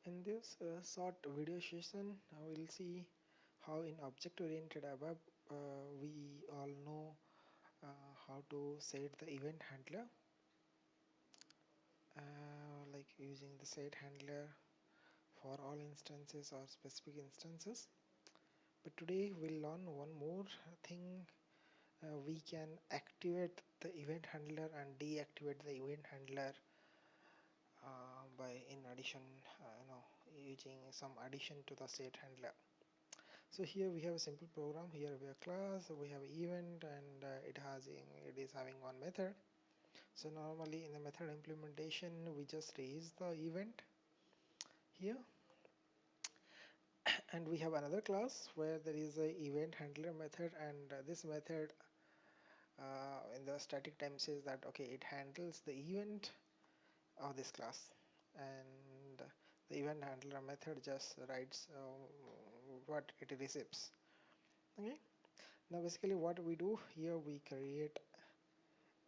In this short video session, we'll see how in object-oriented Abap we all know how to set the event handler, like using the set handler for all instances or specific instances. But today we'll learn one more thing. We can activate the event handler and deactivate the event handler by in addition, using some addition to the set handler. So here we have a simple program. Here we have class, we have event, and it is having one method. So normally in the method implementation, we just raise the event here, and we have another class where there is a event handler method, and this method in the static time says that okay, it handles the event of this class, and the event handler method just writes what it receives. Okay. Now basically what we do here, we create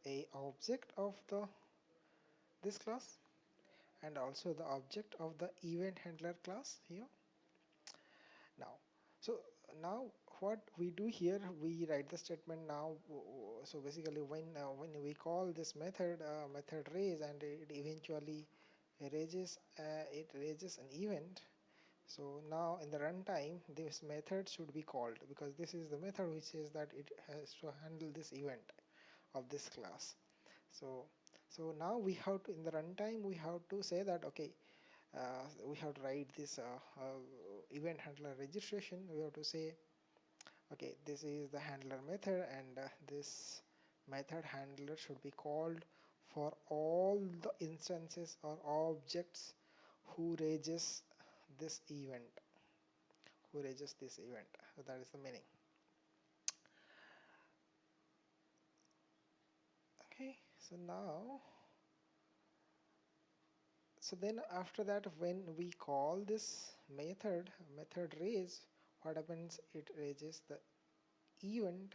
a object of the this class and also the object of the event handler class here. Now, so now what we do here, we write the statement now. So basically when we call this method method raise, and it eventually raises an event. So now in the runtime this method should be called, because this is the method which says that it has to handle this event of this class. So now we have to, in the runtime we have to say that okay, we have to write this event handler registration. We have to say okay, this is the handler method, and this method handler should be called for all the instances or objects who raises this event, so that is the meaning. Okay, so now, so then after that, when we call this method raise, what happens, it raises the event,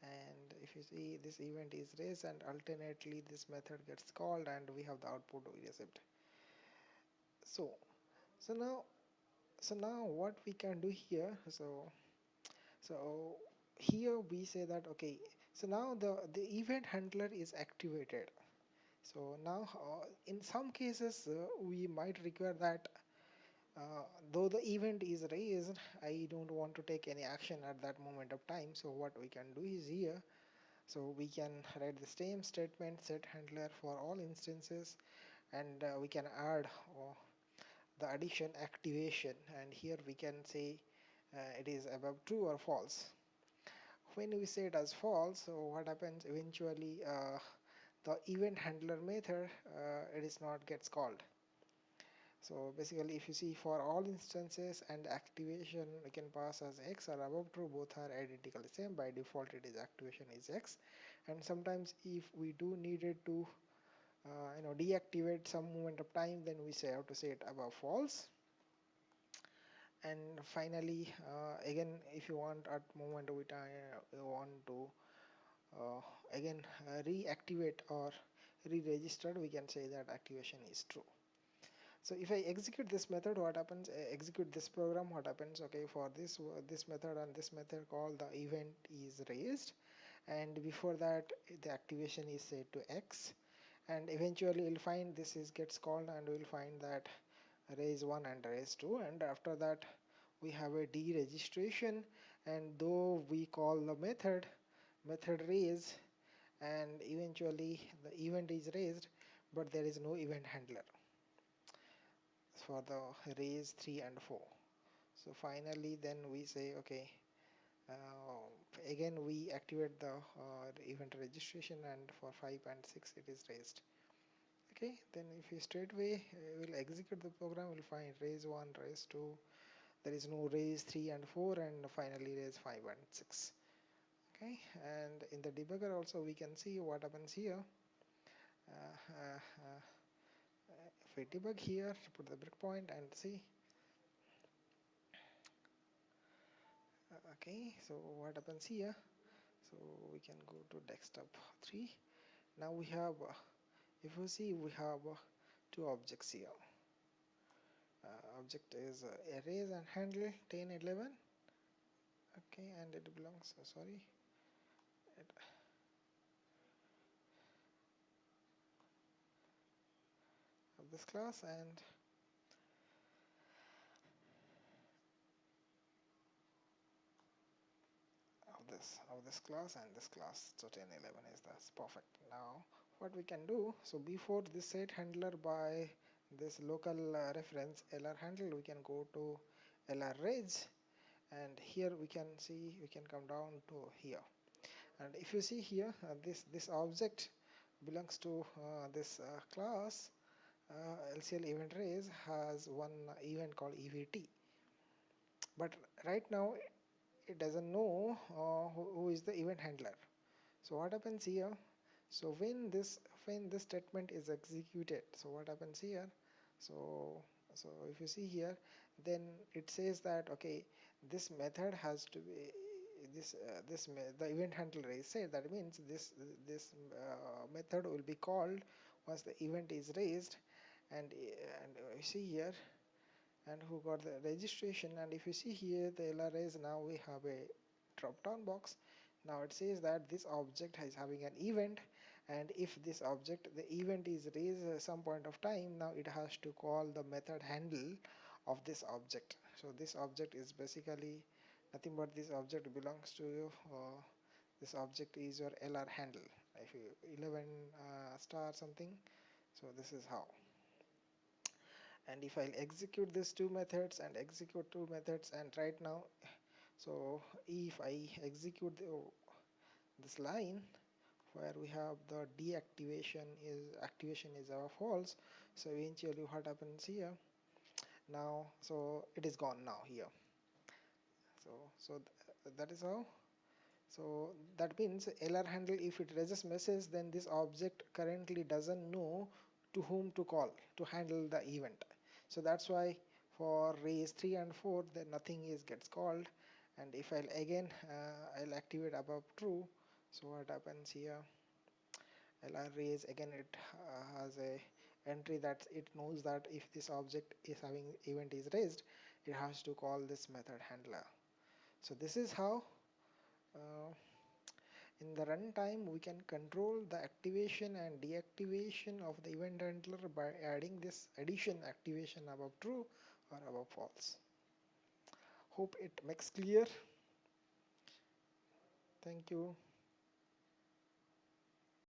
and if you see this event is raised, and alternately this method gets called, and we have the output we received. So so now so now what we can do here, so here we say that okay, so now the event handler is activated. So now in some cases we might require that though the event is raised, I don't want to take any action at that moment of time. So what we can do is here, so we can write the same statement set handler for all instances, and we can add the addition activation, and here we can say it is above true or false. When we say it as false, so what happens eventually, the event handler method it is not gets called. So basically if you see for all instances and activation, we can pass as x or above true, both are identically same. By default it is activation is x, and sometimes if we do needed to deactivate some moment of time, then we say have to say it above false. And finally again, if you want at moment of time you want to uh, again reactivate or re-register, we can say that activation is true. So if I execute this method, what happens, execute this program, what happens, okay, for this method and this method call, the event is raised, and before that the activation is set to x, and eventually you'll find this is gets called, and we'll find that raise 1 and raise 2, and after that we have a deregistration, and though we call the method raise, and eventually the event is raised, but there is no event handler for the raise 3 and 4. So finally then we say okay, again we activate the event registration, and for 5 and 6 it is raised. Okay, then if we straight away will execute the program, we'll find raise 1, raise 2, there is no raise 3 and 4, and finally raise 5 and 6. Okay, and in the debugger also we can see what happens here. uh, uh, uh, if we debug here, put the breakpoint and see. Okay, so what happens here, so we can go to desktop 3. Now we have if you see we have two objects here. Object is erase and handle 10 11. Okay, and it belongs sorry, it, of this class and of this class and this class. So 10 11 is that's perfect. Now what we can do, so before this set handler by this local reference lr handle, we can go to lr raise, and here we can see we can come down to here, and if you see here this object belongs to this class. LCL event raise has one event called evt, but right now it doesn't know who is the event handler. So what happens here, so when this statement is executed, so what happens here, so so if you see here, then it says that okay, this method has to be the event handler is said, that means this method will be called once the event is raised, and you see here, and who got the registration, and if you see here the LRS, now we have a drop down box. Now it says that this object is having an event, and if this object the event is raised at some point of time, now it has to call the method handle of this object. So this object is basically nothing but this object belongs to you, this object is your LR handle. If you 11 star something, so this is how. And if I'll execute these two methods and execute two methods, and right now, so if I execute this line where we have the activation is our false, so eventually what happens here now, so it is gone now here. So that is how. So that means LR handle, if it raises message, then this object currently doesn't know to whom to call to handle the event. So that's why for raise 3 and 4, then nothing is gets called. And if I'll activate above true. So what happens here? LR raise again, it has a entry that it knows that if this object is having event is raised, it has to call this method handler. So this is how. Uh, In the runtime, we can control the activation and deactivation of the event handler by adding this addition activation above true or above false. Hope it makes clear. Thank you.